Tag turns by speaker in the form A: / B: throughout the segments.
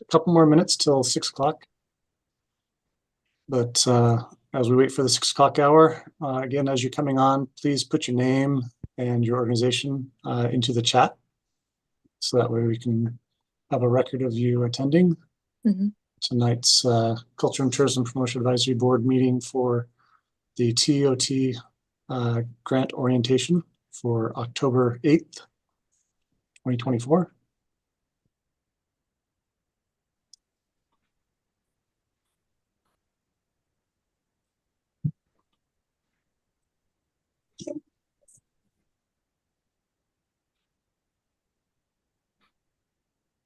A: a couple more minutes till 6 o'clock. But as we wait for the 6 o'clock hour, again, as you're coming on, please put your name and your organization into the chat. So that way we can have a record of you attending tonight's Culture and Tourism Promotion Advisory Board meeting for the TOT grant orientation for October 8th, 2024.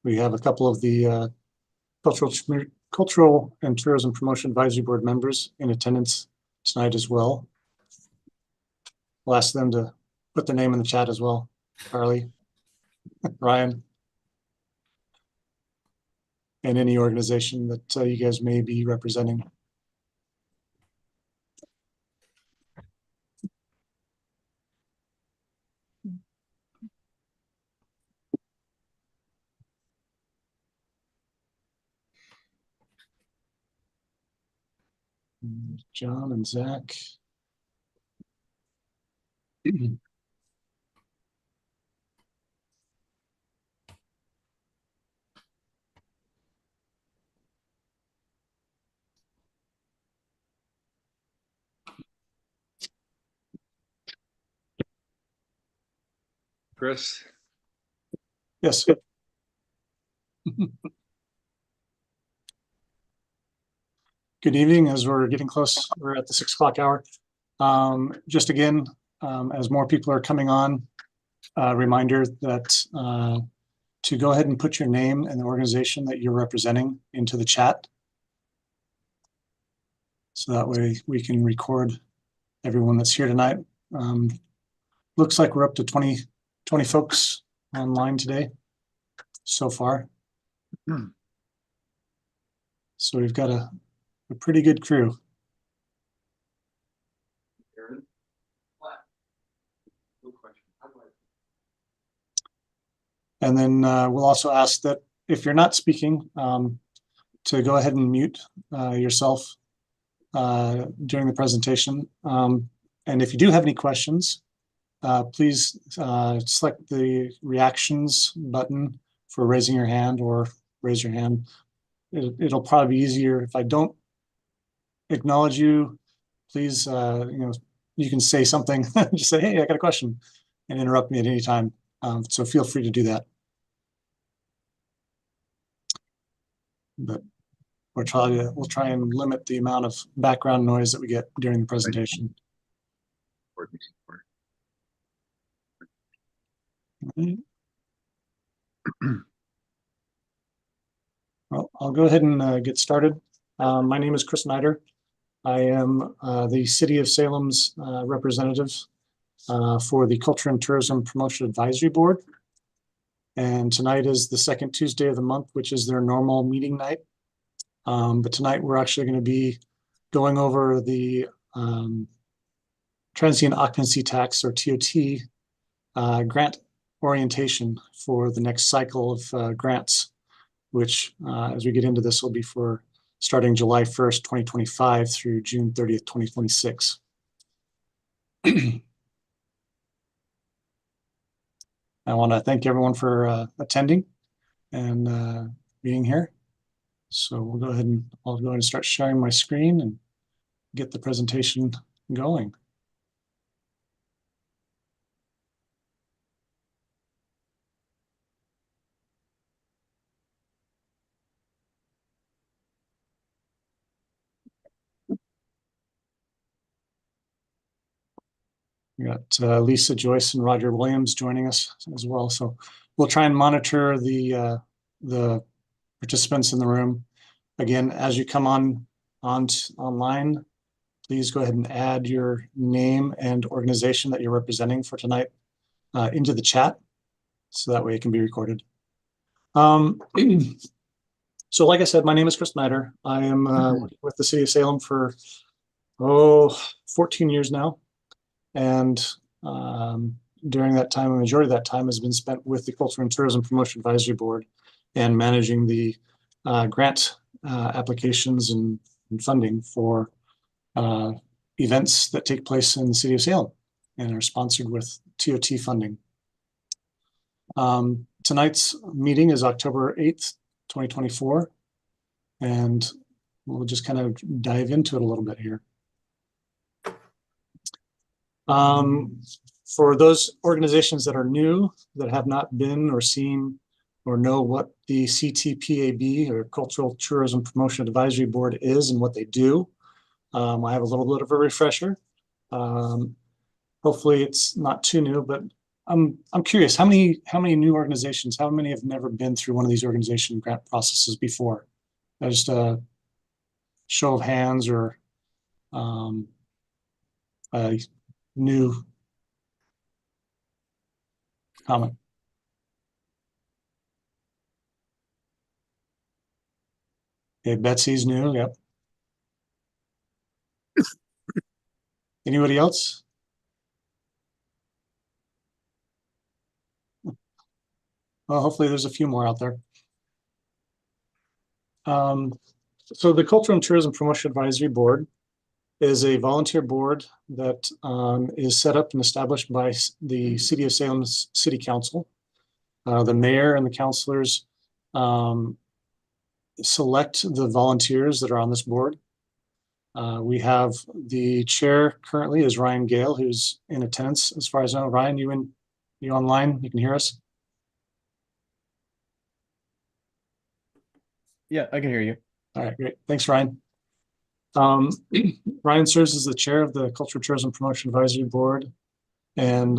A: We have a couple of the Cultural and Tourism Promotion Advisory Board members in attendance tonight as well. We'll ask them to put their name in the chat as well. Carly, Ryan, and any organization that you guys may be representing. John and Zach.
B: Chris?
A: Yes. Good evening. As we're getting close, we're at the 6 o'clock hour. Just again, as more people are coming on, reminder that to go ahead and put your name and the organization that you're representing into the chat. So that way we can record everyone that's here tonight. Looks like we're up to 20 folks online today so far. So we've got a pretty good crew. And then we'll also ask that if you're not speaking, to go ahead and mute yourself during the presentation. And if you do have any questions, please select the reactions button for raising your hand or raise your hand. It'll probably be easier if I don't acknowledge you. Please, you can say something. Just say, "Hey, I got a question," and interrupt me at any time. So feel free to do that. But we'll try and limit the amount of background noise that we get during the presentation. Well, I'll go ahead and get started. My name is Chris Snyder. I am the City of Salem's representative for the Culture and Tourism Promotion Advisory Board. And tonight is the second Tuesday of the month, which is their normal meeting night. But tonight we're actually going to be going over the Transient Occupancy Tax, or TOT, grant orientation for the next cycle of grants, which as we get into this will be for starting July 1st, 2025 through June 30th, 2026. I want to thank everyone for attending and being here. So I'll go ahead and start sharing my screen and get the presentation going. We got Lisa Joyce and Roger Williams joining us as well. So we'll try and monitor the participants in the room. Again, as you come online, please go ahead and add your name and organization that you're representing for tonight into the chat, so that way it can be recorded. So like I said, my name is Chris Snyder. I am working with the City of Salem for 14 years now. And during that time, a majority of that time has been spent with the Culture and Tourism Promotion Advisory Board and managing the grant applications and funding for events that take place in the city of Salem and are sponsored with TOT funding. Tonight's meeting is October 8th, 2024, and we'll just kind of dive into it a little bit here. For those organizations that are new, that have not been or seen or know what the CTPAB, or Cultural Tourism Promotion Advisory Board, is and what they do, I have a little bit of a refresher. Hopefully it's not too new, but I'm curious, how many new organizations, how many have never been through one of these organization grant processes before? Just a show of hands, or a new comment. Okay, Betsy's new, yep. Anybody else? Well, hopefully there's a few more out there. So the Cultural and Tourism Promotion Advisory Board is a volunteer board that is set up and established by the City of Salem's City Council. The mayor and the councilors select the volunteers that are on this board. We have the chair currently is Ryan Gale, who's in attendance as far as I know. Ryan, you online? You can hear us?
B: Yeah, I can hear you.
A: All right, great. Thanks, Ryan. Ryan serves as the chair of the Cultural Tourism Promotion Advisory Board, and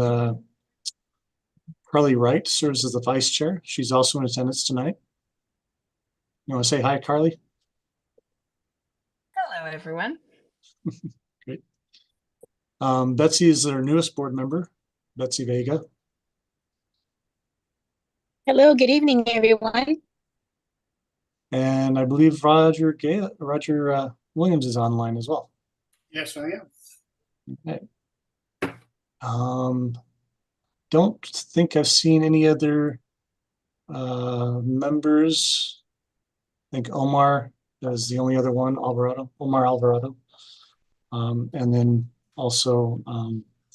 A: Carly Wright serves as the vice chair. She's also in attendance tonight. You want to say hi, Carly?
C: Hello, everyone.
A: Great. Betsy is our newest board member, Betsy Vega.
D: Hello, good evening, everyone.
A: And I believe Roger Williams is online as well.
E: Yes, I am.
A: Okay. Don't think I've seen any other members. I think Omar is the only other one, Omar Alvarado. And then also,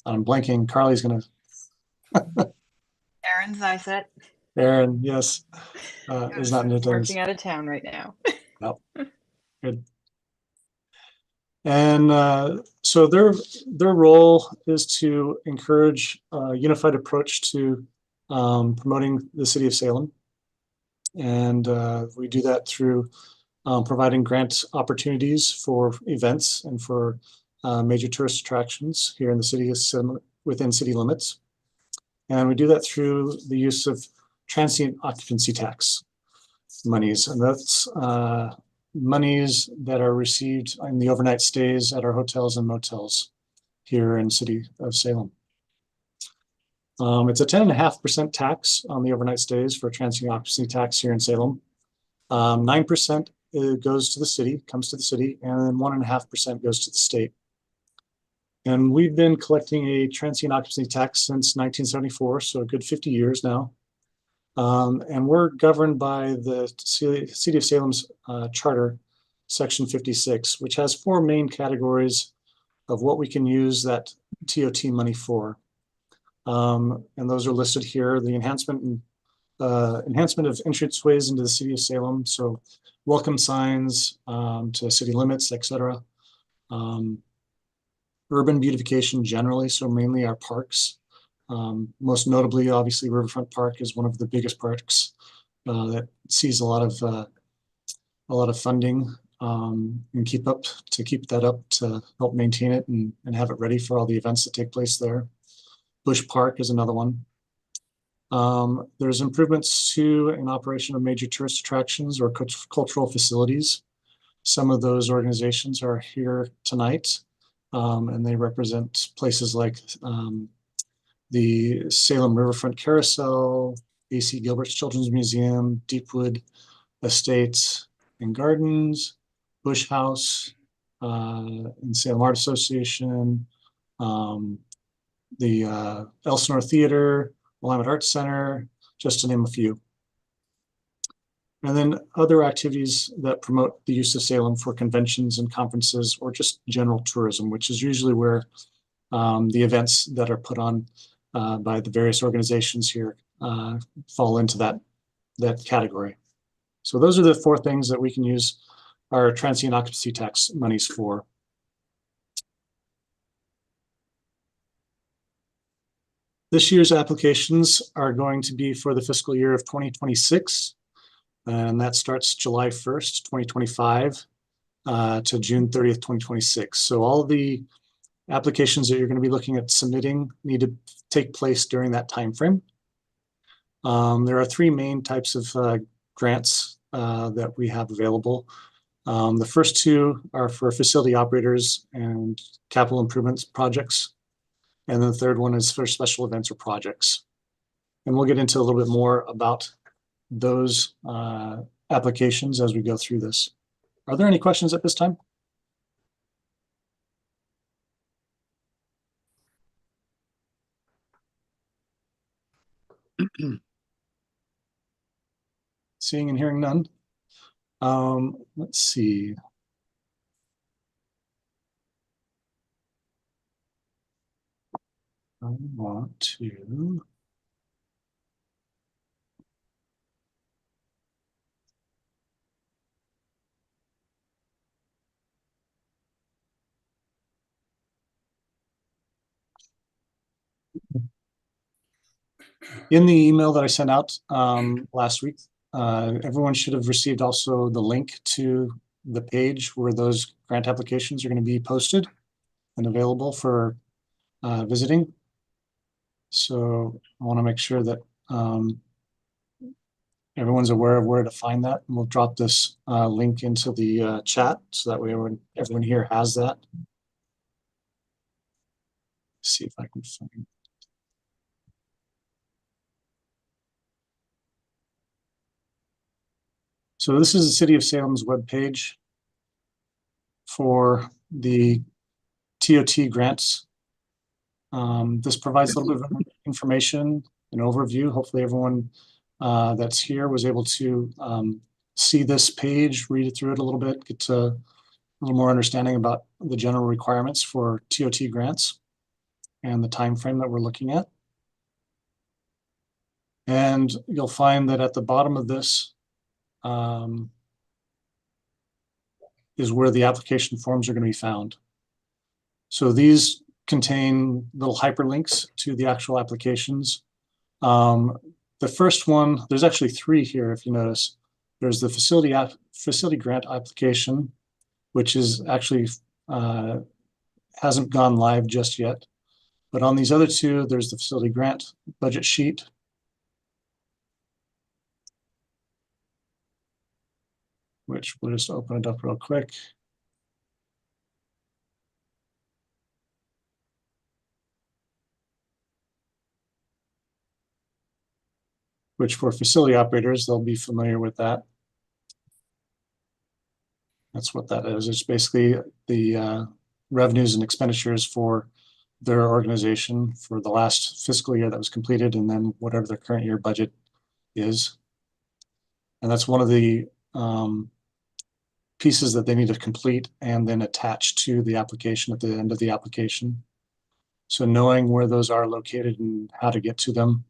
A: I'm blanking, Carly's gonna.
C: Aaron Zysett.
A: Aaron, yes, is not in attendance.
C: Working out of town right now.
A: Nope. Good. And so their role is to encourage a unified approach to promoting the city of Salem. And we do that through providing grant opportunities for events and for major tourist attractions here in the city, within city limits. And we do that through the use of transient occupancy tax monies. And that's monies that are received in the overnight stays at our hotels and motels here in the city of Salem. It's a 10.5% tax on the overnight stays for transient occupancy tax here in Salem. 9% goes to the city, comes to the city, and then 1.5% goes to the state. And we've been collecting a transient occupancy tax since 1974, so a good 50 years now. And we're governed by the City of Salem's Charter, Section 56, which has 4 main categories of what we can use that TOT money for. And those are listed here: the enhancement of entranceways into the City of Salem, so welcome signs to city limits, etc. Urban beautification generally, so mainly our parks. Most notably, obviously, Riverfront Park is one of the biggest parks that sees a lot of funding, and keep that up to help maintain it and have it ready for all the events that take place there. Bush Park is another one. There's improvements to an operation of major tourist attractions or cultural facilities. Some of those organizations are here tonight, and they represent places like the Salem Riverfront Carousel, A.C. Gilbert's Children's Museum, Deepwood Estates and Gardens, Bush House, and Salem Art Association, the Elsinore Theater, Willamette Arts Center, just to name a few. And then other activities that promote the use of Salem for conventions and conferences or just general tourism, which is usually where the events that are put on by the various organizations here fall into that category. So those are the four things that we can use our transient occupancy tax monies for. This year's applications are going to be for the fiscal year of 2026, and that starts July 1st, 2025 to June 30th, 2026. So all of the applications that you're going to be looking at submitting need to take place during that time frame. There are three main types of grants that we have available. The first two are for facility operators and capital improvements projects. And then the third one is for special events or projects. And we'll get into a little bit more about those applications as we go through this. Are there any questions at this time? Seeing and hearing none. Let's see. I want to. In the email that I sent out last week, everyone should have received also the link to the page where those grant applications are going to be posted and available for visiting. So I want to make sure that everyone's aware of where to find that. And we'll drop this link into the chat so that way everyone here has that. Let's see if I can find. So this is the City of Salem's webpage for the TOT grants. This provides a little bit of information, an overview. Hopefully everyone that's here was able to see this page, read it through it a little bit, get a little more understanding about the general requirements for TOT grants and the time frame that we're looking at. And you'll find that at the bottom of this is where the application forms are going to be found. So these contain little hyperlinks to the actual applications. The first one, there's actually three here if you notice. There's the facility grant application, which is actually hasn't gone live just yet. But on these other two, there's the facility grant budget sheet. Which we'll just open it up real quick. Which for facility operators, they'll be familiar with that. That's what that is. It's basically the revenues and expenditures for their organization for the last fiscal year that was completed, and then whatever their current year budget is. And that's one of the pieces that they need to complete and then attach to the application at the end of the application. So knowing where those are located and how to get to them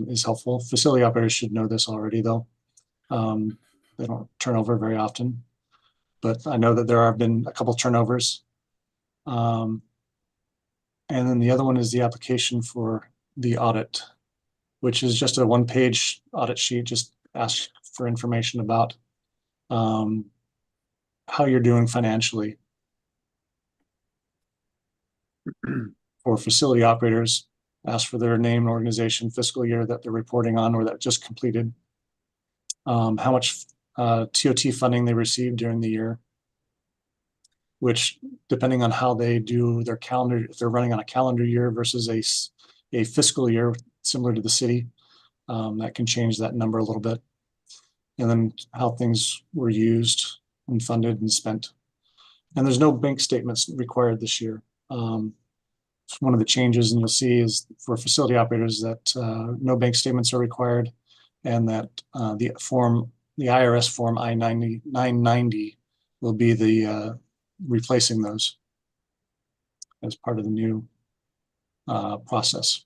A: is helpful. Facility operators should know this already, though. They don't turn over very often, but I know that there have been a couple turnovers. And then the other one is the application for the audit, which is just a one-page audit sheet, just asks for information about how you're doing financially. For facility operators, ask for their name, organization, fiscal year that they're reporting on or that just completed, how much TOT funding they received during the year, which depending on how they do their calendar, if they're running on a calendar year versus a fiscal year similar to the city, that can change that number a little bit. And then how things were used and funded and spent. And there's no bank statements required this year. One of the changes, and you'll see, is for facility operators that no bank statements are required, and that the form the IRS form I-990 will be the replacing those as part of the new process.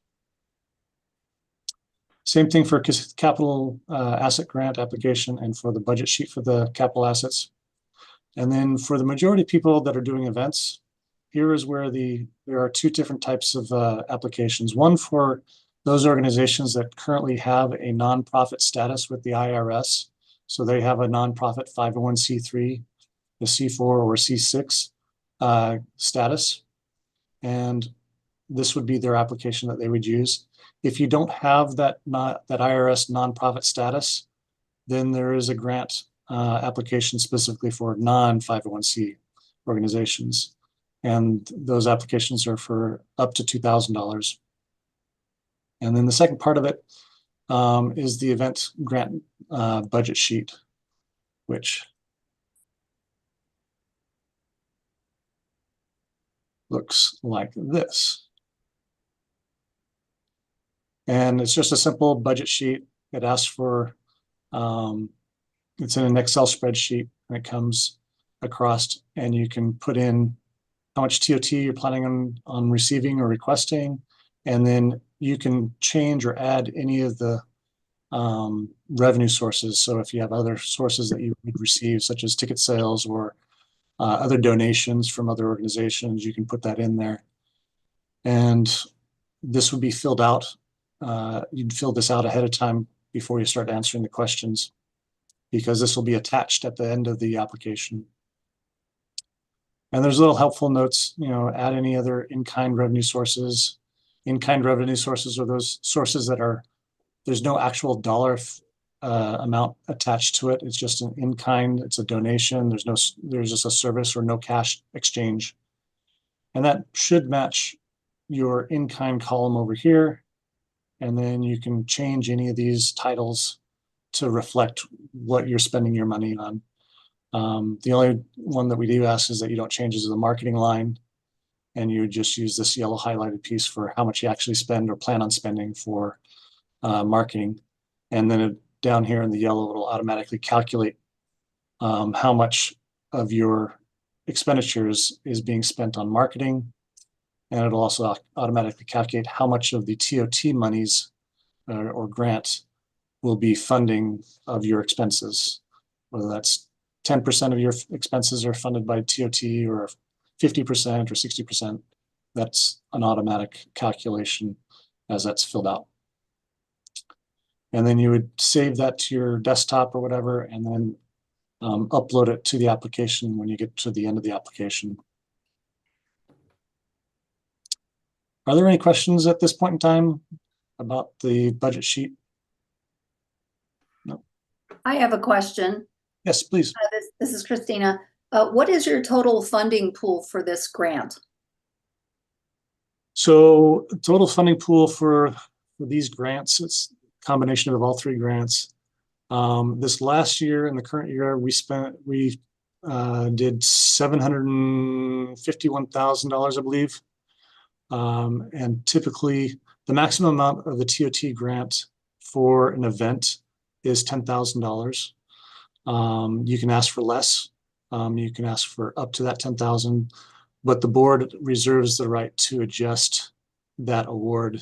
A: Same thing for capital asset grant application and for the budget sheet for the capital assets. And then for the majority of people that are doing events, here is where there are two different types of applications. One for those organizations that currently have a nonprofit status with the IRS. So they have a nonprofit 501c3, the C4 or C6 status. And this would be their application that they would use. If you don't have that IRS nonprofit status, then there is a grant application specifically for non-501c organizations. And those applications are for up to $2,000. And then the second part of it is the event grant budget sheet, which looks like this. And it's just a simple budget sheet. It asks for, it's in an Excel spreadsheet, and it comes across, and you can put in how much TOT you're planning on receiving or requesting, and then you can change or add any of the revenue sources. So if you have other sources that you would receive, such as ticket sales or other donations from other organizations, you can put that in there. And this would be filled out. You'd fill this out ahead of time before you start answering the questions, because this will be attached at the end of the application. And there's little helpful notes, add any other in-kind revenue sources. In-kind revenue sources are those sources that there's no actual dollar amount attached to it. It's just an in-kind, it's a donation. There's just a service or no cash exchange. And that should match your in-kind column over here. And then you can change any of these titles to reflect what you're spending your money on. The only one that we do ask is that you don't change is the marketing line, and you would just use this yellow highlighted piece for how much you actually spend or plan on spending for marketing. And then down here in the yellow, it'll automatically calculate how much of your expenditures is being spent on marketing. And it'll also automatically calculate how much of the TOT monies or grant will be funding of your expenses, whether that's 10% of your expenses are funded by TOT or 50% or 60%. That's an automatic calculation as that's filled out. And then you would save that to your desktop or whatever, and then upload it to the application when you get to the end of the application. Are there any questions at this point in time about the budget sheet? No.
B: I have a question.
A: Yes, please.
B: This is Christina. What is your total funding pool for this grant?
A: So total funding pool for these grants, it's a combination of all three grants. This last year and the current year, we did $751,000, I believe. And typically the maximum amount of the TOT grant for an event is $10,000. You can ask for less. You can ask for up to that $10,000, but the board reserves the right to adjust that award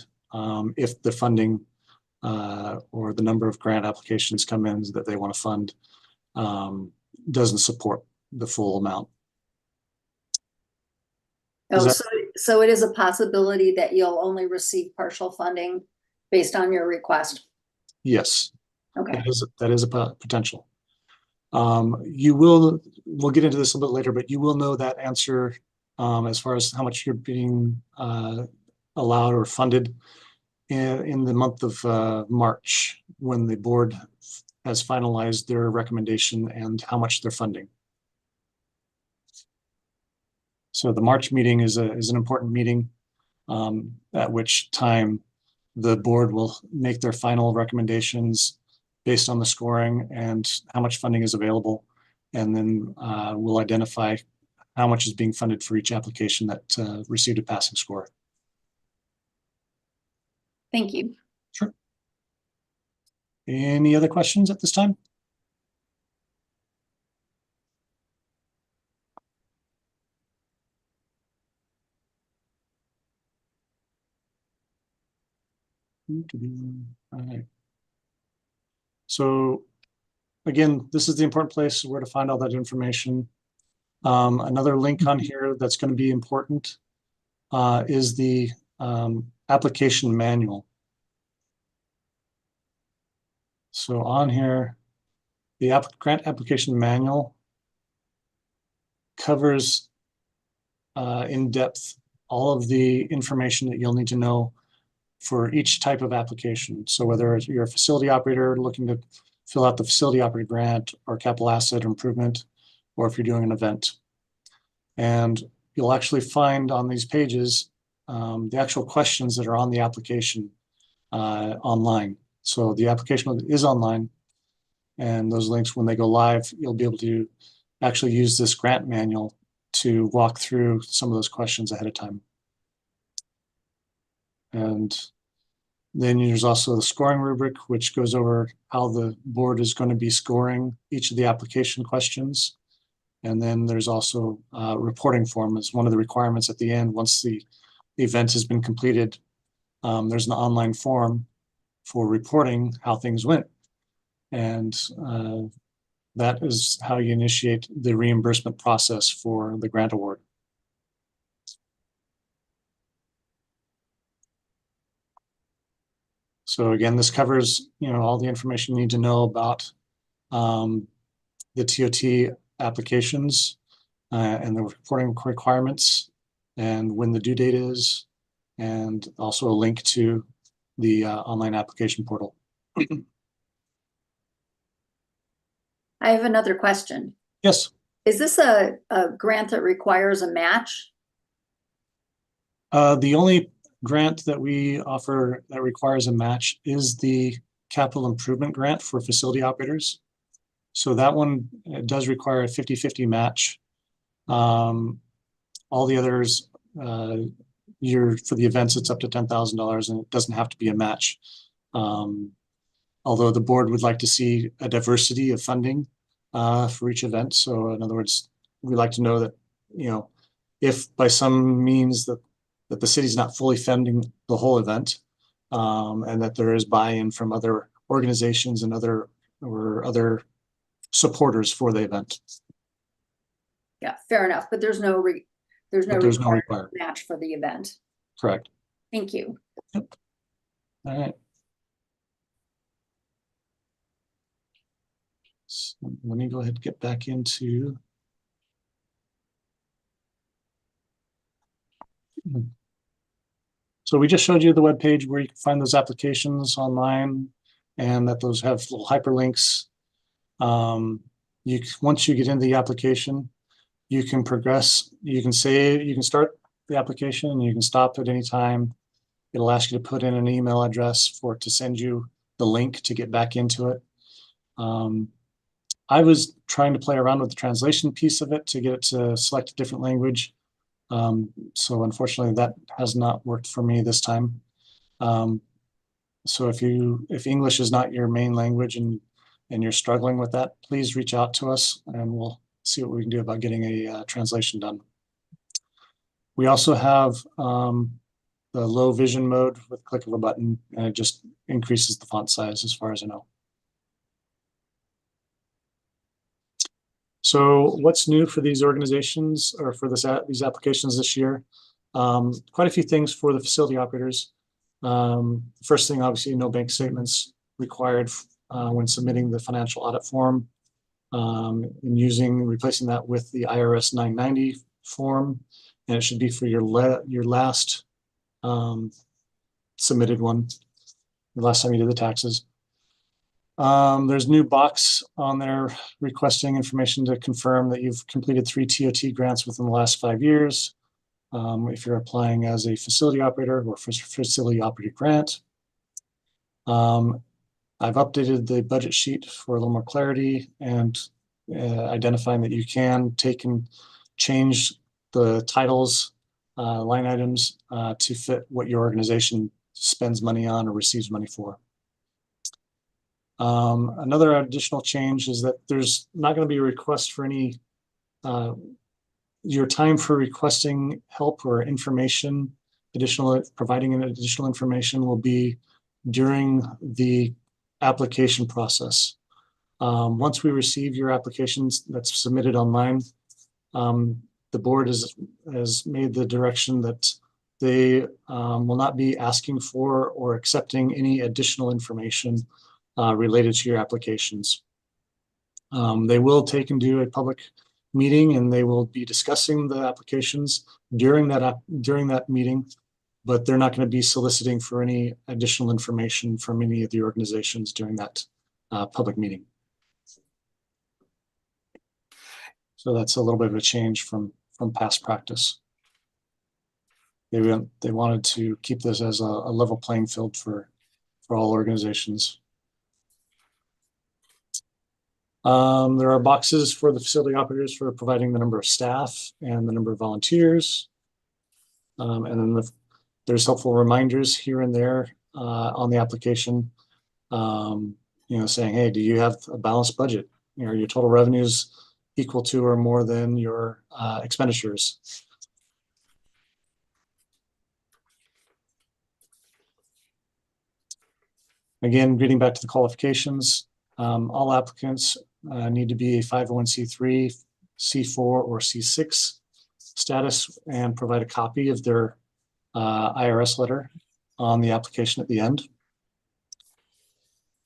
A: if the funding or the number of grant applications come in that they want to fund doesn't support the full amount.
B: Oh, so it is a possibility that you'll only receive partial funding based on your request?
A: Yes.
B: Okay.
A: That is a potential. We'll get into this a little bit later, but you will know that answer as far as how much you're being allowed or funded in the month of March, when the board has finalized their recommendation and how much they're funding. So the March meeting is an important meeting at which time the board will make their final recommendations based on the scoring and how much funding is available. And then we'll identify how much is being funded for each application that received a passing score.
B: Thank you.
A: Sure. Any other questions at this time? All right. So again, this is the important place where to find all that information. Another link on here that's going to be important is the application manual. So on here, the grant application manual covers in depth all of the information that you'll need to know for each type of application. So whether you're a facility operator looking to fill out the facility operator grant or capital asset improvement, or if you're doing an event. And you'll actually find on these pages the actual questions that are on the application online. So the application is online, and those links, when they go live, you'll be able to actually use this grant manual to walk through some of those questions ahead of time. And then there's also the scoring rubric, which goes over how the board is going to be scoring each of the application questions. And then there's also reporting form as one of the requirements at the end. Once the event has been completed, there's an online form for reporting how things went. And that is how you initiate the reimbursement process for the grant award. So again, this covers, all the information you need to know about the TOT applications and the reporting requirements and when the due date is, and also a link to the online application portal.
B: I have another question.
A: Yes.
B: Is this a grant that requires a match?
A: The only grant that we offer that requires a match is the capital improvement grant for facility operators. So that one does require a 50-50 match. All the others, for the events, it's up to $10,000 and it doesn't have to be a match. Although the board would like to see a diversity of funding for each event. So in other words, we like to know that, if by some means that the city's not fully funding the whole event, and that there is buy-in from other organizations and other supporters for the event.
B: Yeah, fair enough, but there's no
A: required
B: match for the event.
A: Correct.
B: Thank you.
A: Yep. All right. So let me go ahead and get back into. So we just showed you the web page where you can find those applications online, and that those have little hyperlinks. Once you get into the application, you can progress. You can start the application and you can stop at any time. It'll ask you to put in an email address to send you the link to get back into it. I was trying to play around with the translation piece of it to get it to select a different language. So unfortunately that has not worked for me this time. So if English is not your main language and you're struggling with that, please reach out to us and we'll see what we can do about getting a translation done. We also have the low vision mode with click of a button, and it just increases the font size as far as I know. So what's new for these organizations or for these applications this year? Quite a few things for the facility operators. First thing, obviously, no bank statements required when submitting the financial audit form, and replacing that with the IRS 990 form, and it should be for your last submitted one, the last time you did the taxes. There's a new box on there requesting information to confirm that you've completed 3 TOT grants within the last 5 years. If you're applying as a facility operator or for facility operator grant. I've updated the budget sheet for a little more clarity and identifying that you can take and change the titles, line items to fit what your organization spends money on or receives money for. Another additional change is that there's not going to be a request for any, your time for requesting help or information, providing additional information will be during the application process. Once we receive your applications that's submitted online, the board has made the direction that they will not be asking for or accepting any additional information related to your applications. They will take and do a public meeting, and they will be discussing the applications during that meeting, but they're not going to be soliciting for any additional information from any of the organizations during that public meeting. So that's a little bit of a change from past practice. They wanted to keep this as a level playing field for all organizations. There are boxes for the facility operators for providing the number of staff and the number of volunteers. And then there's helpful reminders here and there on the application, saying, hey, do you have a balanced budget? Are your total revenues equal to or more than your expenditures? Again, getting back to the qualifications, all applicants need to be a 501c3, C4, or C6 status and provide a copy of their IRS letter on the application at the end.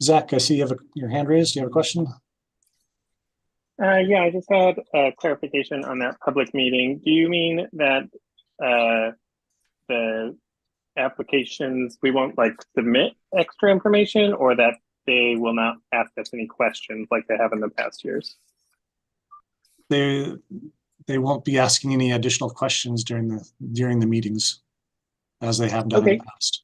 A: Zach, I see you have your hand raised. Do you have a question?
F: Yeah, I just had a clarification on that public meeting. Do you mean that the applications, we won't submit extra information, or that they will not ask us any questions like they have in the past years?
A: They won't be asking any additional questions during the meetings, as they have done in the past.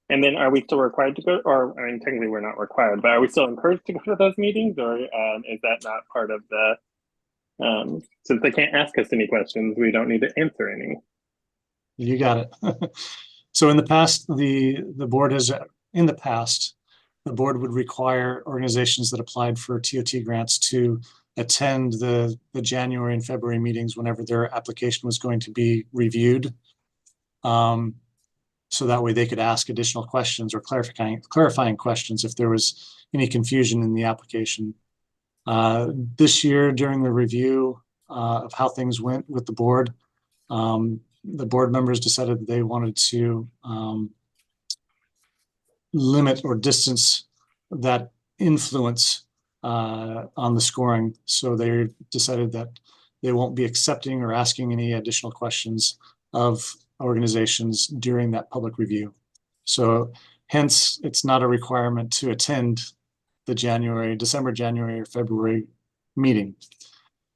F: And then are we still required to go, or I mean, technically we're not required, but are we still encouraged to go to those meetings, or is that not part of the, since they can't ask us any questions, we don't need to answer any?
A: You got it. So in the past, the board would require organizations that applied for TOT grants to attend the January and February meetings whenever their application was going to be reviewed. So that way they could ask additional questions or clarifying questions if there was any confusion in the application. This year, during the review of how things went with the board members decided that they wanted to limit or distance that influence on the scoring. So they decided that they won't be accepting or asking any additional questions of organizations during that public review. So hence, it's not a requirement to attend the December, January, or February meeting.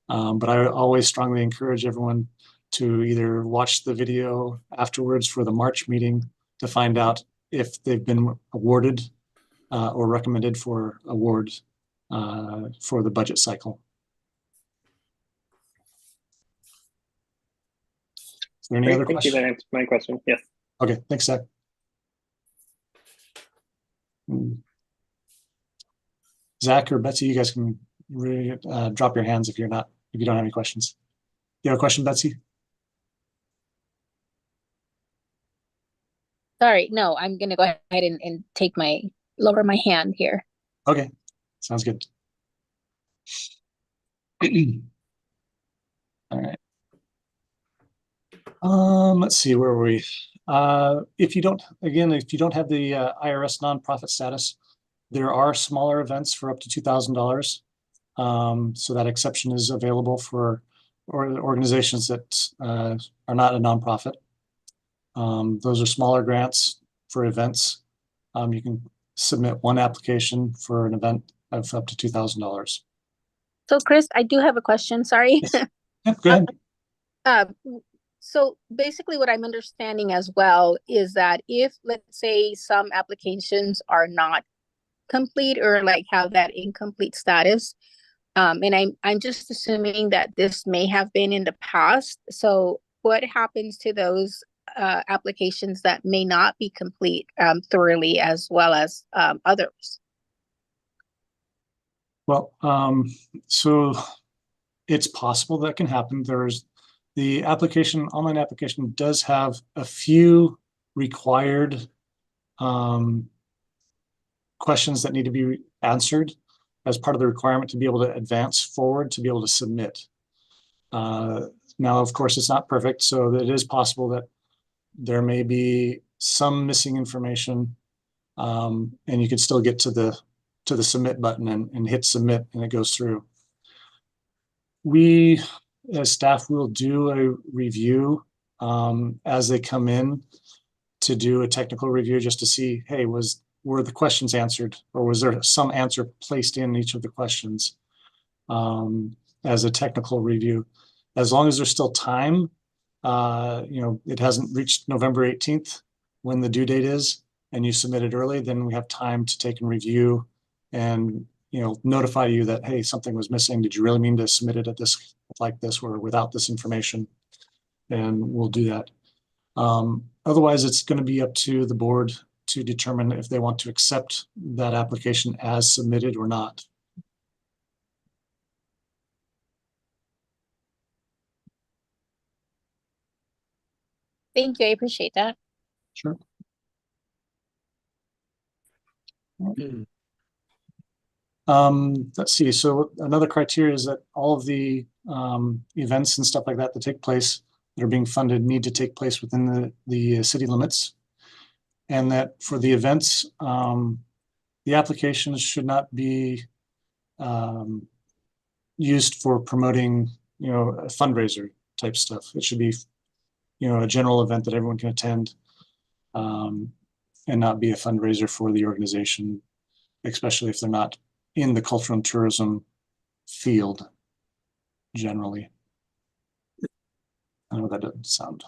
A: But I always strongly encourage everyone to either watch the video afterwards for the March meeting to find out if they've been awarded or recommended for award for the budget cycle. Is there any other questions?
F: Thank you, that answered my question. Yes.
A: Okay, thanks, Zach. Zach or Betsy, you guys can drop your hands if you don't have any questions. You have a question, Betsy?
D: Sorry, no, I'm gonna go ahead and lower my hand here.
A: Okay, sounds good. All right. Let's see, where were we? If you don't have the IRS nonprofit status, there are smaller events for up to $2,000. So that exception is available for organizations that are not a nonprofit. Those are smaller grants for events. You can submit one application for an event of up to $2,000.
D: So Chris, I do have a question, sorry.
A: Yes. Yeah, go ahead.
D: So basically what I'm understanding as well is that if, let's say, some applications are not complete or have that incomplete status, and I'm just assuming that this may have been in the past. So what happens to those applications that may not be complete thoroughly, as well as others?
A: Well, so it's possible that can happen. The online application does have a few required questions that need to be answered as part of the requirement to be able to advance forward, to be able to submit. Now, of course, it's not perfect, so it is possible that there may be some missing information, and you can still get to the submit button and hit submit, and it goes through. We, as staff, will do a review as they come in to do a technical review just to see, hey, were the questions answered, or was there some answer placed in each of the questions as a technical review. As long as there's still time, it hasn't reached November 18th when the due date is, and you submitted early, then we have time to take and review and notify you that, hey, something was missing. Did you really mean to submit it at this, like this, or without this information? And we'll do that. Otherwise, it's going to be up to the board to determine if they want to accept that application as submitted or not.
D: Thank you. I appreciate that.
A: Sure. Let's see. So another criteria is that all of the events and stuff like that take place that are being funded need to take place within the city limits, and that for the events, the applications should not be used for promoting, a fundraiser type stuff. It should be, a general event that everyone can attend, and not be a fundraiser for the organization, especially if they're not in the cultural and tourism field generally. I know that doesn't sound.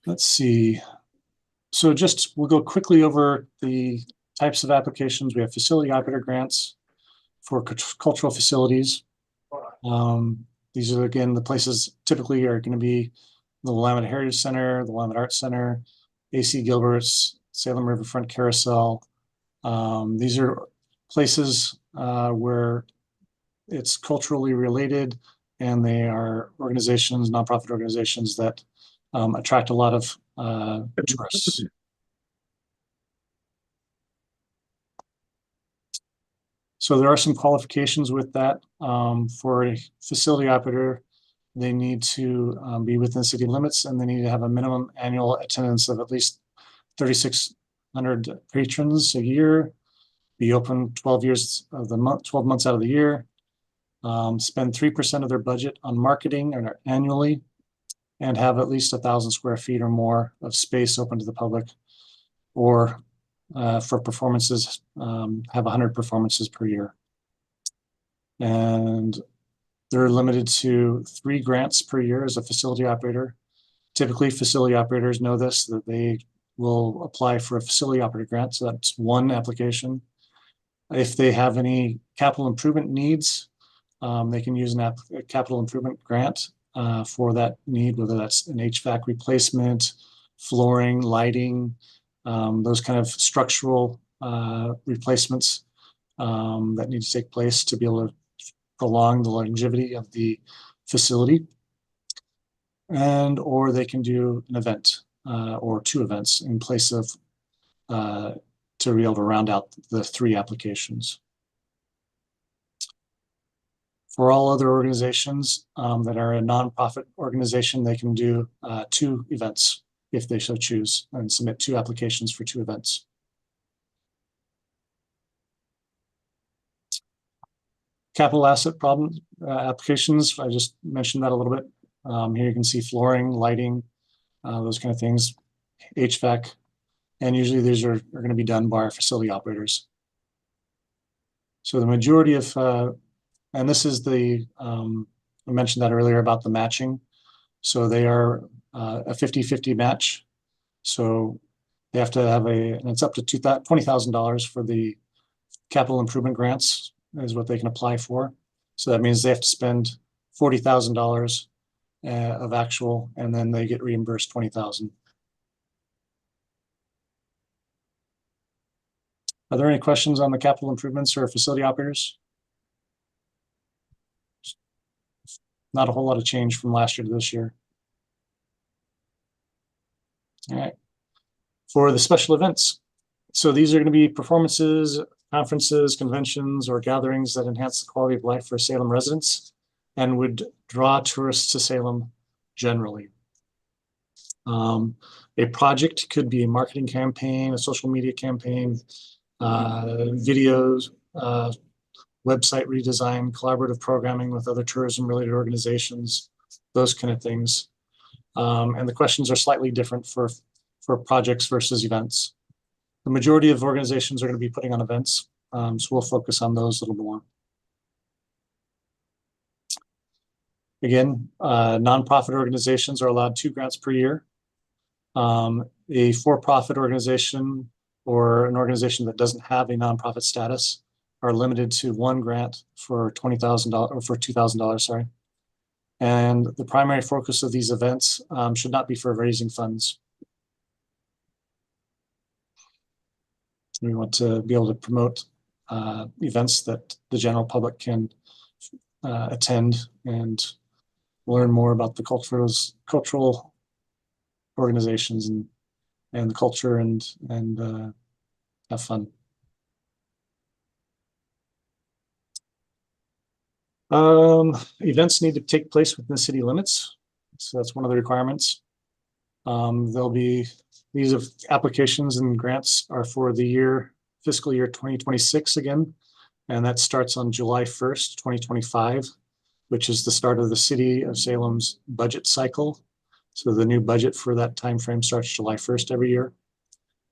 A: Let's see. So we'll go quickly over the types of applications. We have facility operator grants for cultural facilities. These are, again, the places typically are going to be the Willamette Heritage Center, the Willamette Arts Center, A.C. Gilbert's, Salem Riverfront Carousel. These are places where it's culturally related, and they are organizations, nonprofit organizations that attract a lot of tourists. So there are some qualifications with that. For a facility operator, they need to be within city limits, and they need to have a minimum annual attendance of at least 3,600 patrons a year, be open 12 months out of the year, spend 3% of their budget on marketing annually, and have at least 1,000 square feet or more of space open to the public, or for performances, have 100 performances per year. And they're limited to 3 grants per year as a facility operator. Typically, facility operators know this, that they will apply for a facility operator grant. So that's one application. If they have any capital improvement needs, they can use a capital improvement grant for that need, whether that's an HVAC replacement, flooring, lighting, those kind of structural replacements that need to take place to be able to prolong the longevity of the facility. Or they can do an event or 2 events in place of to be able to round out the 3 applications. For all other organizations that are a nonprofit organization, they can do 2 events if they so choose, and submit 2 applications for 2 events. Capital asset applications, I just mentioned that a little bit. Here you can see flooring, lighting, those kind of things, HVAC, and usually these are going to be done by our facility operators. So the majority of, and this is I mentioned that earlier about the matching. So they are a 50-50 match. So they have to have and it's up to $20,000 for the capital improvement grants is what they can apply for. So that means they have to spend $40,000 of actual, and then they get reimbursed $20,000. Are there any questions on the capital improvements or facility operators? Not a whole lot of change from last year to this year. All right. For the special events, so these are going to be performances, conferences, conventions, or gatherings that enhance the quality of life for Salem residents and would draw tourists to Salem generally. A project could be a marketing campaign, a social media campaign, videos, website redesign, collaborative programming with other tourism-related organizations, those kind of things. And the questions are slightly different for projects versus events. The majority of organizations are going to be putting on events, so we'll focus on those a little more. Again, nonprofit organizations are allowed 2 grants per year. A for-profit organization or an organization that doesn't have a nonprofit status are limited to 1 grant for $20,000 or for $2,000, sorry. And the primary focus of these events should not be for raising funds. We want to be able to promote events that the general public can attend and learn more about the cultural organizations and the culture and have fun. Events need to take place within the city limits, so that's one of the requirements. There'll be these applications and grants are for the fiscal year 2026 again, and that starts on July 1st, 2025, which is the start of the City of Salem's budget cycle. So the new budget for that time frame starts July 1st every year.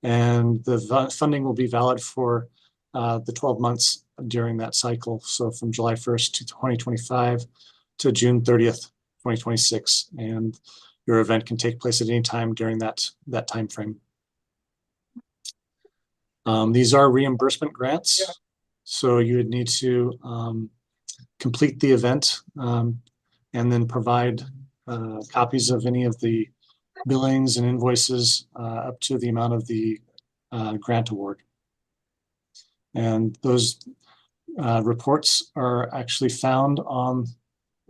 A: And the funding will be valid for the 12 months during that cycle. So from July 1st to 2025 to June 30th, 2026. And your event can take place at any time during that time frame. These are reimbursement grants. So you would need to complete the event and then provide copies of any of the billings and invoices up to the amount of the grant award. And those reports are actually found on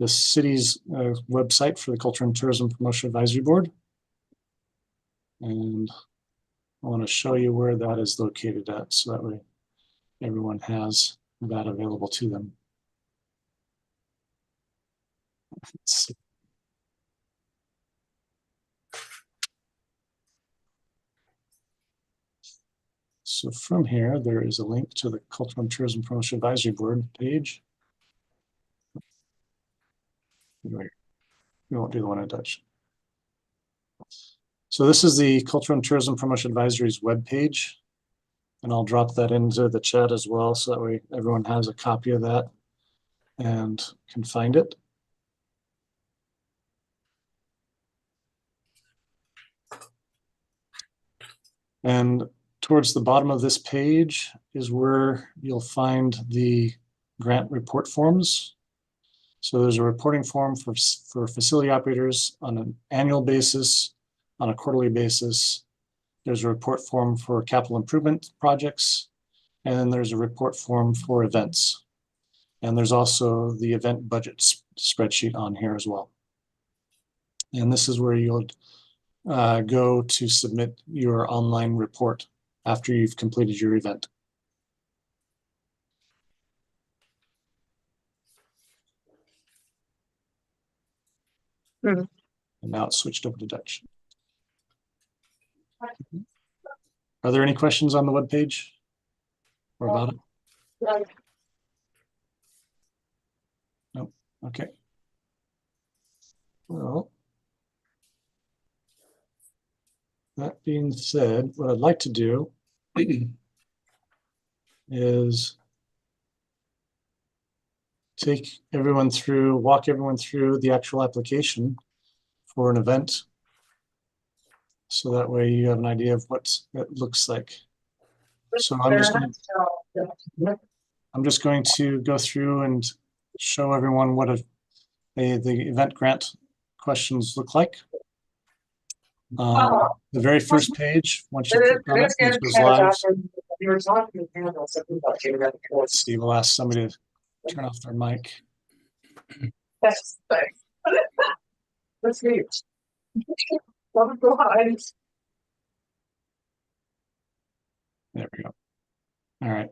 A: the city's website for the Culture and Tourism Promotion Advisory Board. And I want to show you where that is located at, so that way everyone has that available to them. Let's see. So from here, there is a link to the Cultural and Tourism Promotion Advisory Board page. We won't do the one in Dutch. So this is the Cultural and Tourism Promotion Advisory's webpage, and I'll drop that into the chat as well, so that way everyone has a copy of that and can find it. And towards the bottom of this page is where you'll find the grant report forms. So there's a reporting form for facility operators on an annual basis, on a quarterly basis. There's a report form for capital improvement projects, and then there's a report form for events. And there's also the event budget spreadsheet on here as well. And this is where you'll go to submit your online report after you've completed your event. And now it's switched over to Dutch. Are there any questions on the webpage or about it? No. Okay. Well, that being said, what I'd like to do is walk everyone through the actual application for an event. So that way you have an idea of what it looks like. So I'm just going to go through and show everyone what the event grant questions look like. The very first page, once you click on it, it goes live. Let's see, we'll ask somebody to turn off their mic. There we go. All right.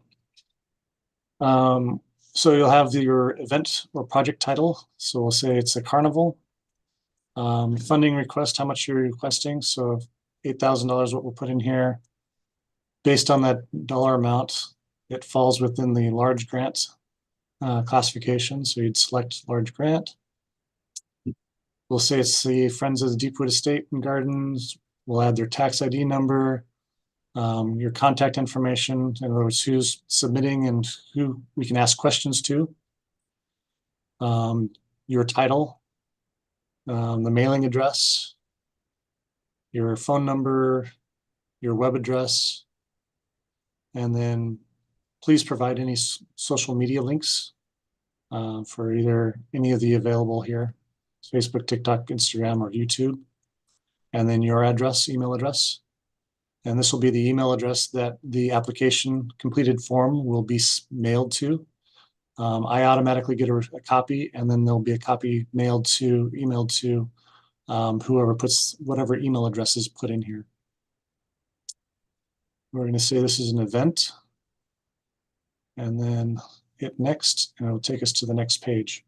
A: So you'll have your event or project title. So we'll say it's a carnival. Funding request, how much you're requesting. So $8,000, what we'll put in here. Based on that dollar amount, it falls within the large grant classification. So you'd select large grant. We'll say it's the Friends of the Deepwood Estate and Gardens. We'll add their tax ID number, your contact information, in other words, who's submitting and who we can ask questions to. Your title, the mailing address, your phone number, your web address, and then please provide any social media links for either any of the available here, Facebook, TikTok, Instagram, or YouTube. And then your address, email address. And this will be the email address that the application completed form will be mailed to. I automatically get a copy, and then there'll be a copy emailed to whoever puts whatever email address is put in here. We're going to say this is an event, and then hit next, and it'll take us to the next page.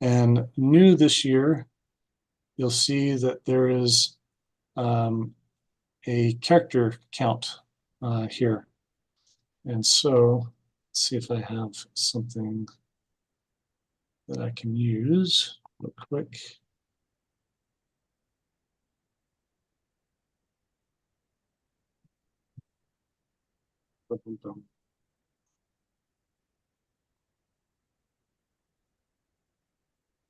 A: And new this year, you'll see that there is a character count here. And so let's see if I have something that I can use real quick.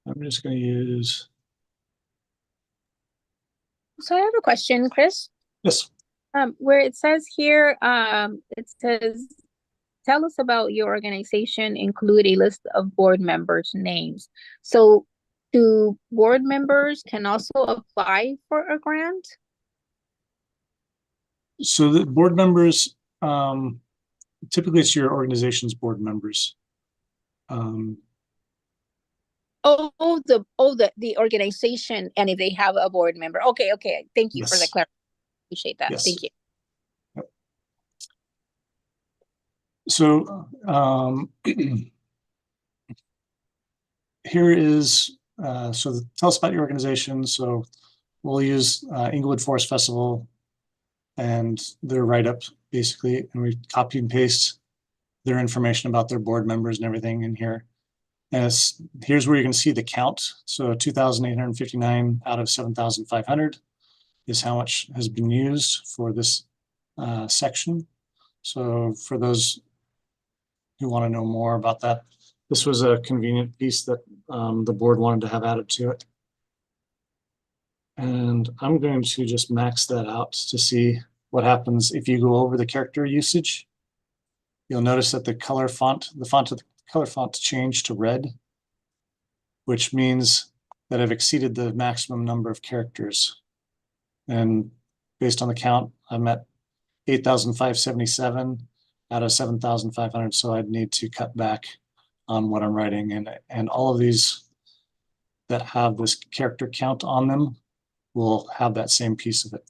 A: I'm just going to use.
D: So I have a question, Chris.
A: Yes.
D: Where it says here, it says, tell us about your organization, include a list of board members' names. So do board members can also apply for a grant?
A: So the board members, typically it's your organization's board members.
D: The organization, and if they have a board member. Okay. Thank you for the
A: Yes.
D: clarification. Appreciate that.
A: Yes.
D: Thank you.
A: Yep. So here is, tell us about your organization. So we'll use Inglewood Forest Festival and their write-up basically, and we copy and paste their information about their board members and everything in here. As here's where you can see the count. So 2,859 out of 7,500 is how much has been used for this section. So for those who want to know more about that, this was a convenient piece that the board wanted to have added to it. And I'm going to just max that out to see what happens if you go over the character usage. You'll notice that the color font, the color font changed to red, which means that I've exceeded the maximum number of characters. And based on the count, I'm at 8,577 out of 7,500. So I'd need to cut back on what I'm writing. And all of these that have this character count on them will have that same piece of it.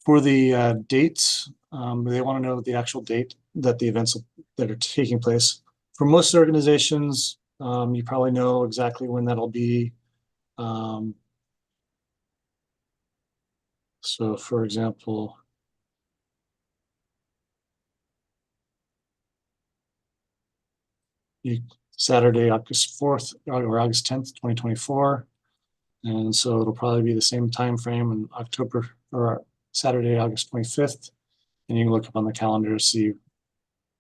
A: For the dates, they want to know the actual date that the events that are taking place. For most organizations, you probably know exactly when that'll be. So for example, Saturday, August 4th or August 10th, 2024. And so it'll probably be the same time frame in October or Saturday, August 25th. And you can look up on the calendar to see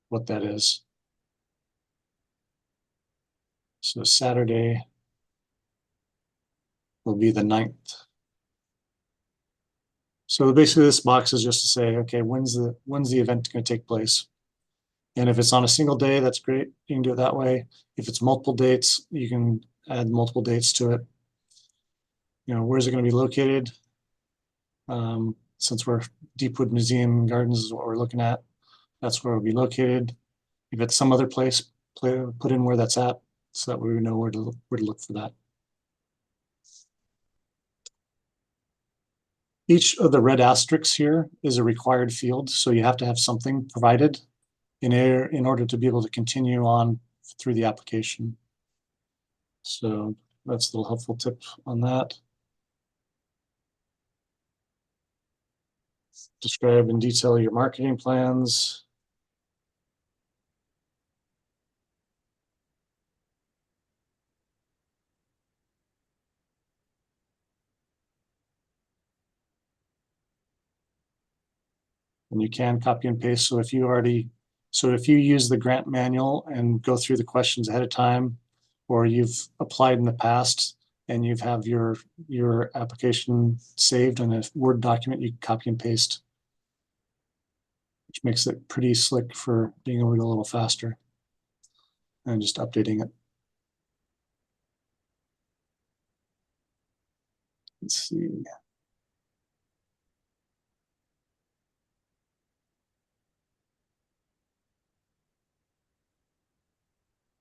A: what that is. So Saturday will be the 9th. So basically this box is just to say, okay, when's the event going to take place? And if it's on a single day, that's great. You can do it that way. If it's multiple dates, you can add multiple dates to it. You know, where's it going to be located? Since we're Deepwood Museum and Gardens is what we're looking at, that's where it'll be located. If it's some other place, put in where that's at, so that we know where to look for that. Each of the red asterisks here is a required field, so you have to have something provided in order to be able to continue on through the application. So that's a little helpful tip on that. Describe in detail your marketing plans. And you can copy and paste. So if you use the grant manual and go through the questions ahead of time, or you've applied in the past and you have your application saved in a Word document, you can copy and paste, which makes it pretty slick for being able to go a little faster and just updating it. Let's see.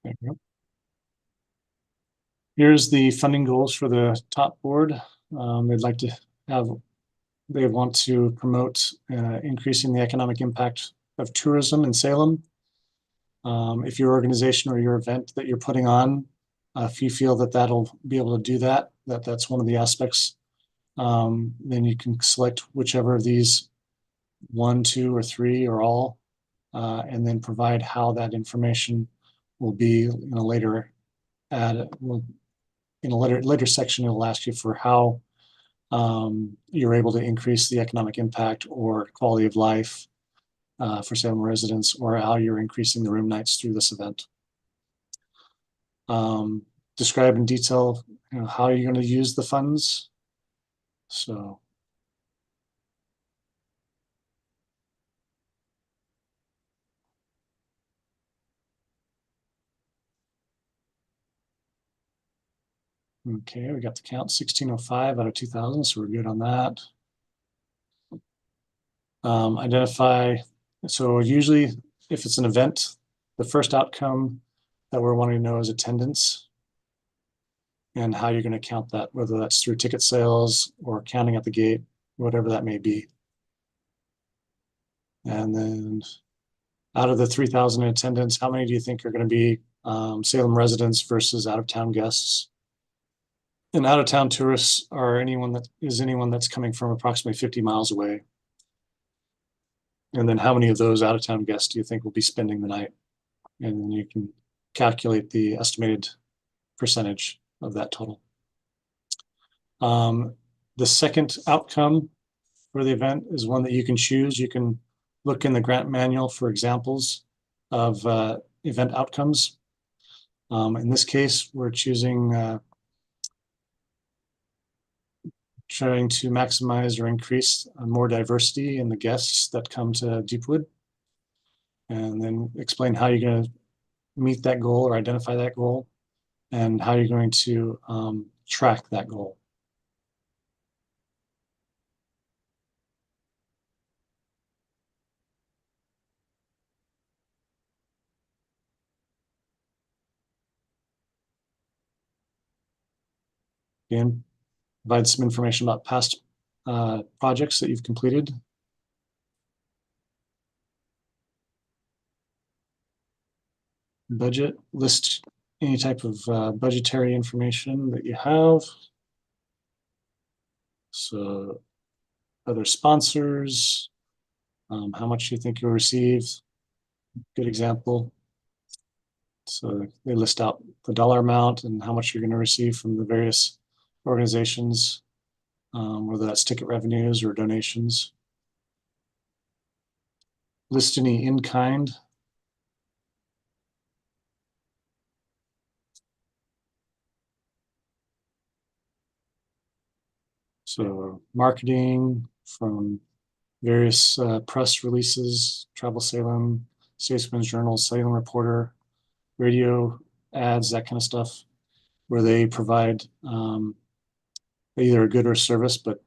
A: There we go. Here's the funding goals for the top board. They want to promote increasing the economic impact of tourism in Salem. If your organization or your event that you're putting on, if you feel that that'll be able to do that, that's one of the aspects, then you can select whichever of these, 1, 2, or 3, or all, and then provide how that information will be in a later later section. It'll ask you for how you're able to increase the economic impact or quality of life for Salem residents, or how you're increasing the room nights through this event. Describe in detail, how you're going to use the funds. So okay, we got the count 1605 out of 2000, so we're good on that. Identify, so usually if it's an event, the first outcome that we're wanting to know is attendance and how you're going to count that, whether that's through ticket sales or counting at the gate, whatever that may be. And then out of the 3,000 in attendance, how many do you think are going to be Salem residents versus out-of-town guests? And out-of-town tourists are anyone that's coming from approximately 50 miles away. And then how many of those out-of-town guests do you think will be spending the night? And then you can calculate the estimated percentage of that total. The second outcome for the event is one that you can choose. You can look in the grant manual for examples of event outcomes. In this case, we're choosing trying to maximize or increase more diversity in the guests that come to Deepwood, and then explain how you're going to meet that goal or identify that goal, and how you're going to track that goal. Again, provide some information about past projects that you've completed. Budget, list any type of budgetary information that you have. So other sponsors, how much you think you'll receive. Good example. So they list out the dollar amount and how much you're going to receive from the various organizations, whether that's ticket revenues or donations. List any in-kind. So marketing from various press releases, Travel Salem, Statesman's Journal, Salem Reporter, radio ads, that kind of stuff, where they provide either a good or service, but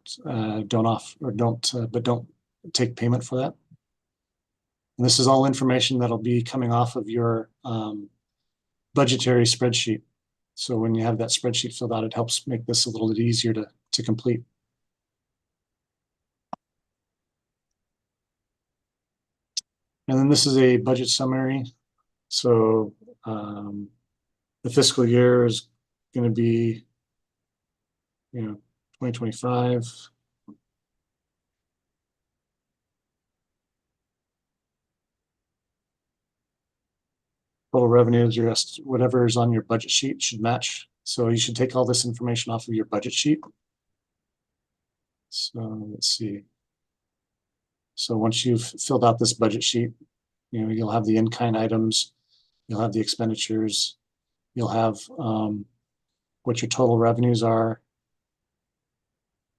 A: don't take payment for that. And this is all information that'll be coming off of your budgetary spreadsheet. So when you have that spreadsheet filled out, it helps make this a little bit easier to complete. And then this is a budget summary. So the fiscal year is going to be, 2025. Total revenues, whatever is on your budget sheet should match. So you should take all this information off of your budget sheet. So let's see. So once you've filled out this budget sheet, you'll have the in-kind items, you'll have the expenditures, you'll have what your total revenues are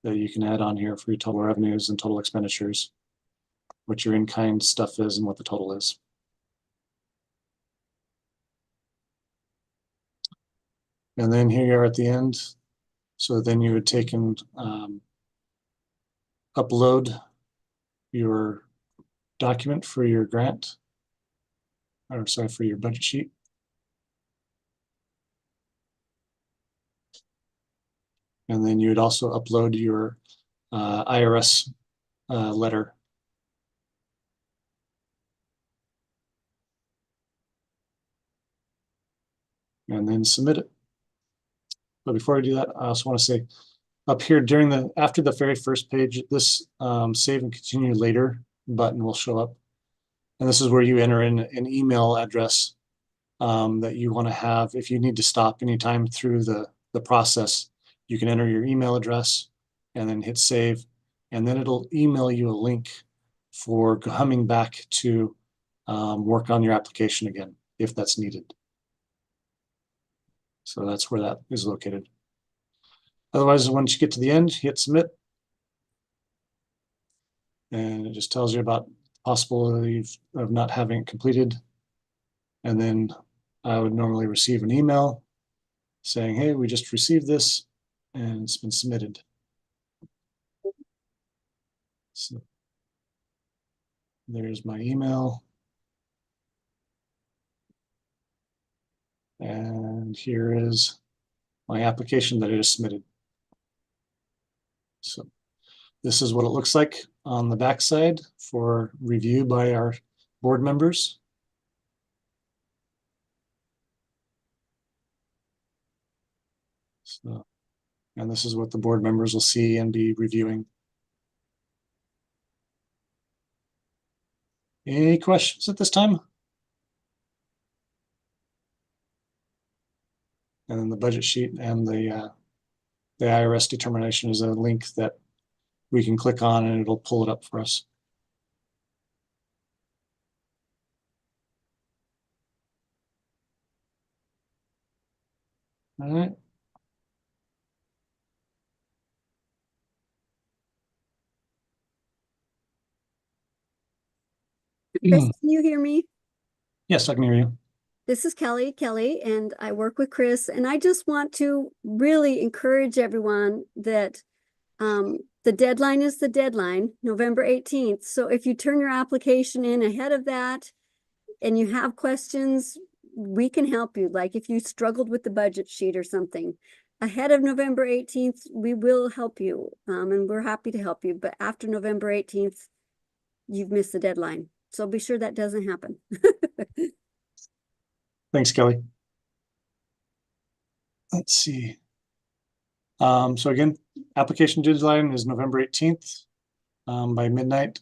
A: that you can add on here for your total revenues and total expenditures, what your in-kind stuff is and what the total is. And then here you are at the end. So then you would take and upload your document for your grant, or sorry, for your budget sheet. And then you would also upload your IRS letter. And then submit it. But before I do that, I also want to say up here after the very first page, this save and continue later button will show up. And this is where you enter in an email address that you want to have. If you need to stop anytime through the process, you can enter your email address and then hit save. And then it'll email you a link for coming back to work on your application again, if that's needed. So that's where that is located. Otherwise, once you get to the end, hit submit. And it just tells you about the possibility of not having it completed. And then I would normally receive an email saying, hey, we just received this and it's been submitted. So there's my email. And here is my application that I just submitted. So this is what it looks like on the backside for review by our board members. So, and this is what the board members will see and be reviewing. Any questions at this time? And then the budget sheet and the IRS determination is a link that we can click on and it'll pull it up for us. All right.
G: Chris, can you hear me?
A: Yes, I can hear you.
G: This is Kelly, and I work with Chris, and I just want to really encourage everyone that the deadline is the deadline, November 18th. So if you turn your application in ahead of that and you have questions, we can help you. Like if you struggled with the budget sheet or something, ahead of November 18th, we will help you, and we're happy to help you. But after November 18th, you've missed the deadline. So be sure that doesn't happen.
A: Thanks, Kelly. Let's see. So again, application deadline is November 18th by midnight.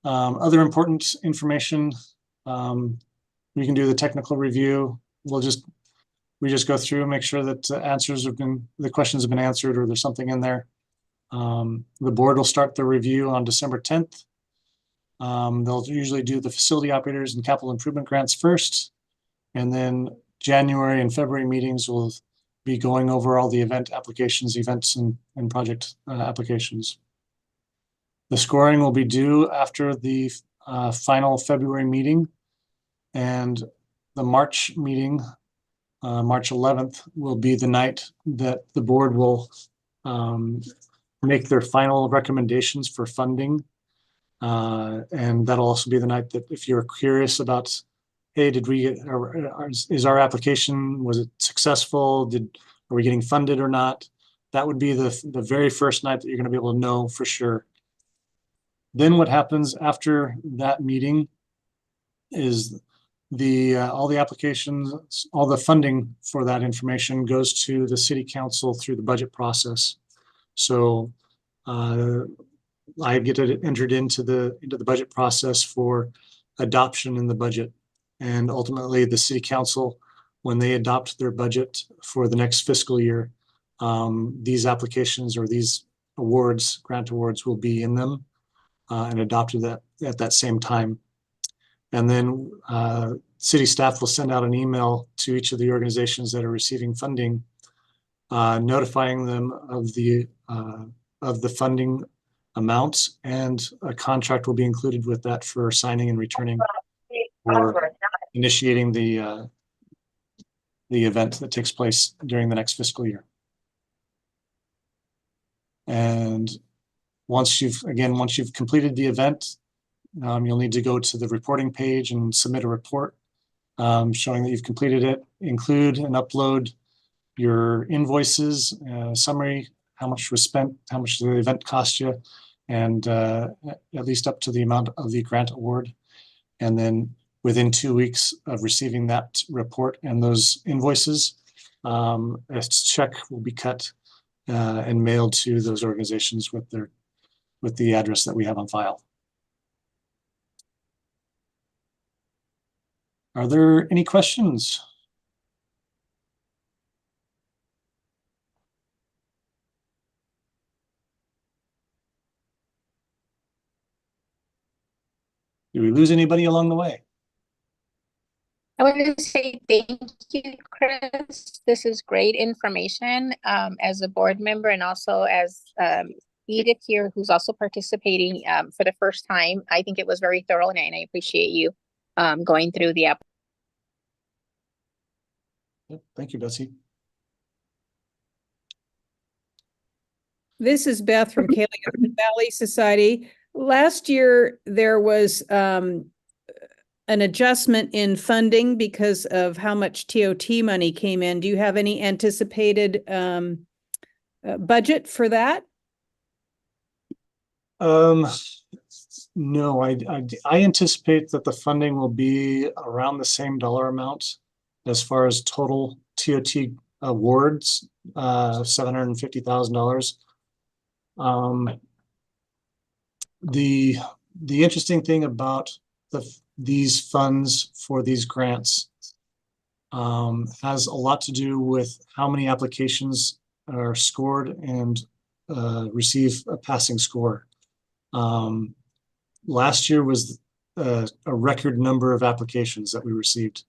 A: Other important information, we can do the technical review. We just go through and make sure that the questions have been answered or there's something in there. The board will start the review on December 10th. They'll usually do the facility operators and capital improvement grants first, and then January and February meetings will be going over all the events and project applications. The scoring will be due after the final February meeting, and the March meeting, March 11th, will be the night that the board will make their final recommendations for funding. And that'll also be the night that if you're curious about, hey, is our application, was it successful? Are we getting funded or not? That would be the very first night that you're going to be able to know for sure. Then what happens after that meeting is all the applications, all the funding for that information goes to the city council through the budget process. So I get it entered into the budget process for adoption in the budget. And ultimately the city council, when they adopt their budget for the next fiscal year, these applications or these awards, grant awards, will be in them and adopted at that same time. And then city staff will send out an email to each of the organizations that are receiving funding, notifying them of the funding amounts, and a contract will be included with that for signing and returning or initiating the event that takes place during the next fiscal year. And once you've completed the event, you'll need to go to the reporting page and submit a report showing that you've completed it. Include and upload your invoices, summary, how much was spent, how much the event cost you, and at least up to the amount of the grant award. And then within 2 weeks of receiving that report and those invoices, a check will be cut and mailed to those organizations with the address that we have on file. Are there any questions? Did we lose anybody along the way?
D: I want to say thank you, Chris. This is great information as a board member and also as Edith here, who's also participating for the first time. I think it was very thorough, and I appreciate you going through the app.
A: Thank you, Betsy.
H: This is Beth from Kaling Valley Society. Last year, there was an adjustment in funding because of how much TOT money came in. Do you have any anticipated budget for that?
A: No, I anticipate that the funding will be around the same dollar amount as far as total TOT awards, $750,000. The interesting thing about these funds for these grants has a lot to do with how many applications are scored and receive a passing score. Last year was a record number of applications that we received.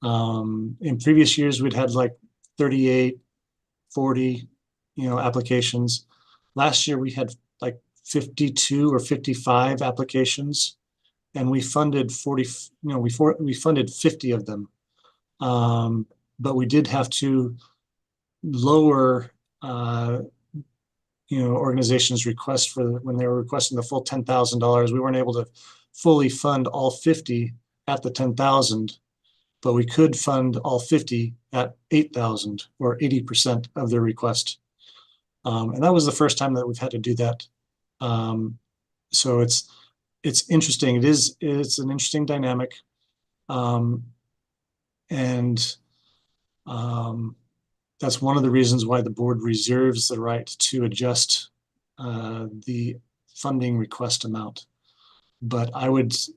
A: In previous years, we'd had like 38, 40, applications. Last year we had like 52 or 55 applications, and we funded 40, we funded 50 of them. But we did have to lower, organizations' request for when they were requesting the full $10,000. We weren't able to fully fund all 50 at the 10,000, but we could fund all 50 at 8,000 or 80% of their request. And that was the first time that we've had to do that. So it's interesting. It's an interesting dynamic. That's one of the reasons why the board reserves the right to adjust the funding request amount. But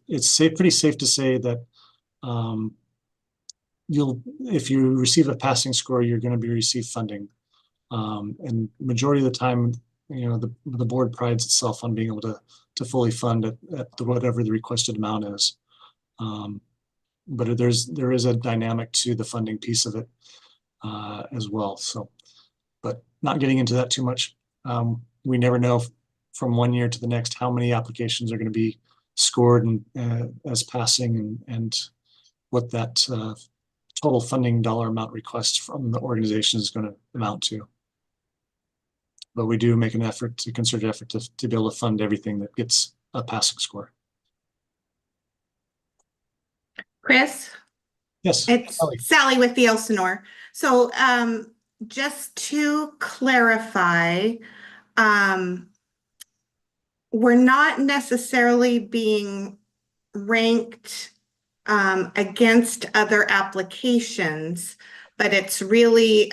A: it's pretty safe to say that if you receive a passing score, you're going to receive funding. And majority of the time, the board prides itself on being able to fully fund at whatever the requested amount is. But there is a dynamic to the funding piece of it as well. So, but not getting into that too much. We never know from one year to the next how many applications are going to be scored and as passing, and what that total funding dollar amount request from the organization is going to amount to. But we do make a concerted effort to be able to fund everything that gets a passing score.
I: Chris?
A: Yes.
I: It's Sally with the Elsinore. So just to clarify, we're not necessarily being ranked against other applications, but it's really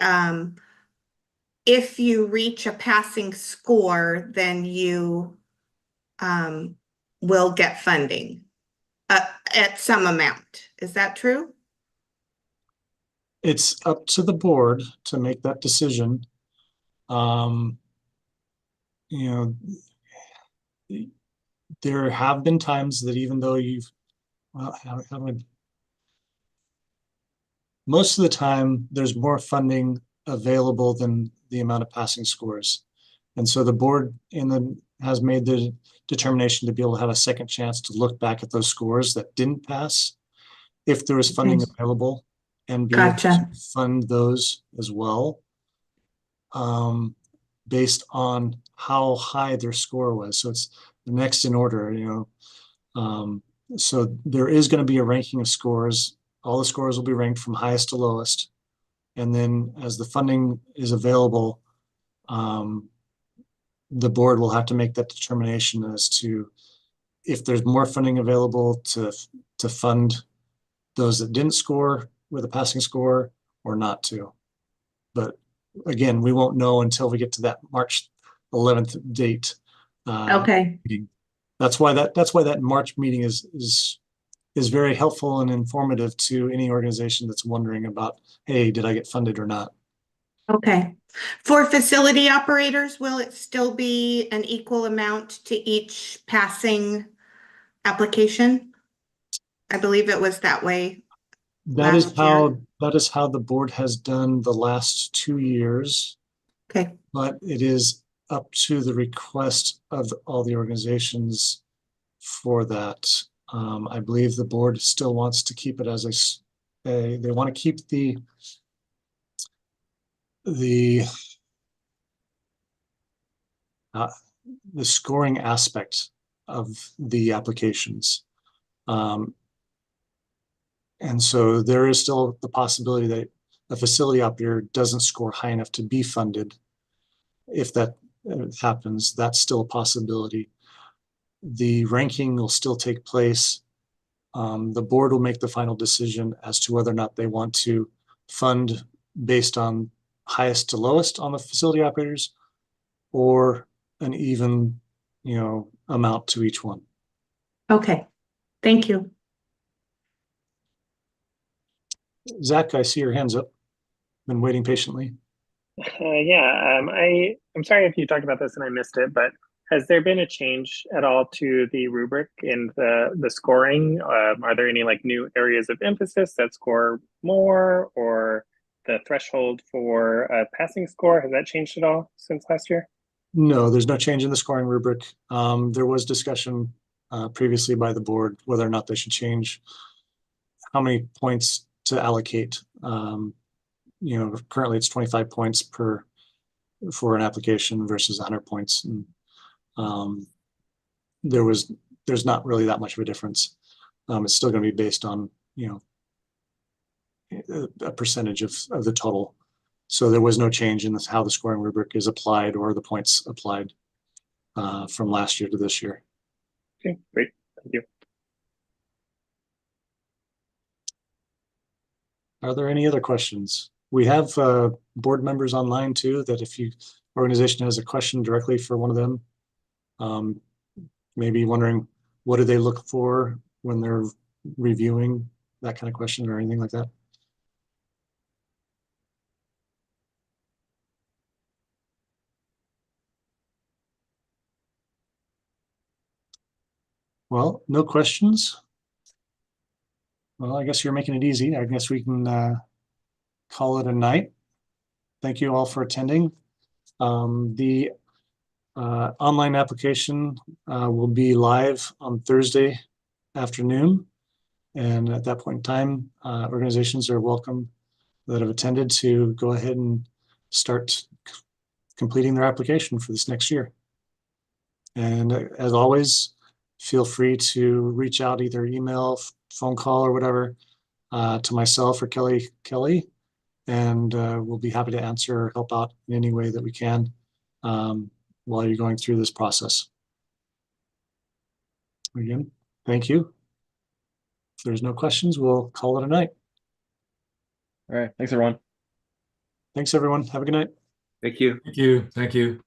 I: if you reach a passing score, then you will get funding at some amount. Is that true?
A: It's up to the board to make that decision. You know, there have been times that even though you've, well, most of the time there's more funding available than the amount of passing scores. And so the board has made the determination to be able to have a second chance to look back at those scores that didn't pass, if there was funding available, and be able
I: Gotcha.
A: to fund those as well, based on how high their score was. So it's the next in order, you know. So there is going to be a ranking of scores. All the scores will be ranked from highest to lowest. And then as the funding is available, the board will have to make that determination as to if there's more funding available to fund those that didn't score with a passing score or not to. But again, we won't know until we get to that March 11th date.
I: Okay.
A: Meeting. That's why that March meeting is very helpful and informative to any organization that's wondering about, hey, did I get funded or not?
I: Okay. For facility operators, will it still be an equal amount to each passing application? I believe it was that way last year.
A: That is how the board has done the last 2 years.
I: Okay.
A: But it is up to the request of all the organizations for that. I believe the board still wants to keep it as they want to keep the scoring aspect of the applications. And so there is still the possibility that a facility operator doesn't score high enough to be funded. If that happens, that's still a possibility. The ranking will still take place. The board will make the final decision as to whether or not they want to fund based on highest to lowest on the facility operators, or an even, you know, amount to each one.
I: Okay. Thank you.
A: Zach, I see your hands up. Been waiting patiently.
F: Yeah, I'm sorry if you talked about this and I missed it, but has there been a change at all to the rubric in the scoring? Are there any like new areas of emphasis that score more, or the threshold for a passing score, has that changed at all since last year?
A: No, there's no change in the scoring rubric. There was discussion previously by the board whether or not they should change how many points to allocate. You know, currently it's 25 points for an application versus 100 points. And there's not really that much of a difference. It's still going to be based on, you know, a percentage of the total. So there was no change in how the scoring rubric is applied or the points applied from last year to this year.
F: Okay, great, thank you.
A: Are there any other questions? We have board members online too, that if your organization has a question directly for one of them, maybe wondering what do they look for when they're reviewing that kind of question or anything like that. Well, no questions. Well, I guess you're making it easy. I guess we can call it a night. Thank you all for attending. The online application will be live on Thursday afternoon. And at that point in time, organizations are welcome that have attended to go ahead and start completing their application for this next year. And as always, feel free to reach out, either email, phone call, or whatever, to myself or Kelly, and we'll be happy to answer or help out in any way that we can while you're going through this process. Again, thank you. If there's no questions, we'll call it a night.
J: All right. Thanks, everyone.
A: Thanks, everyone. Have a good night.
K: Thank you.
L: Thank you. Thank you.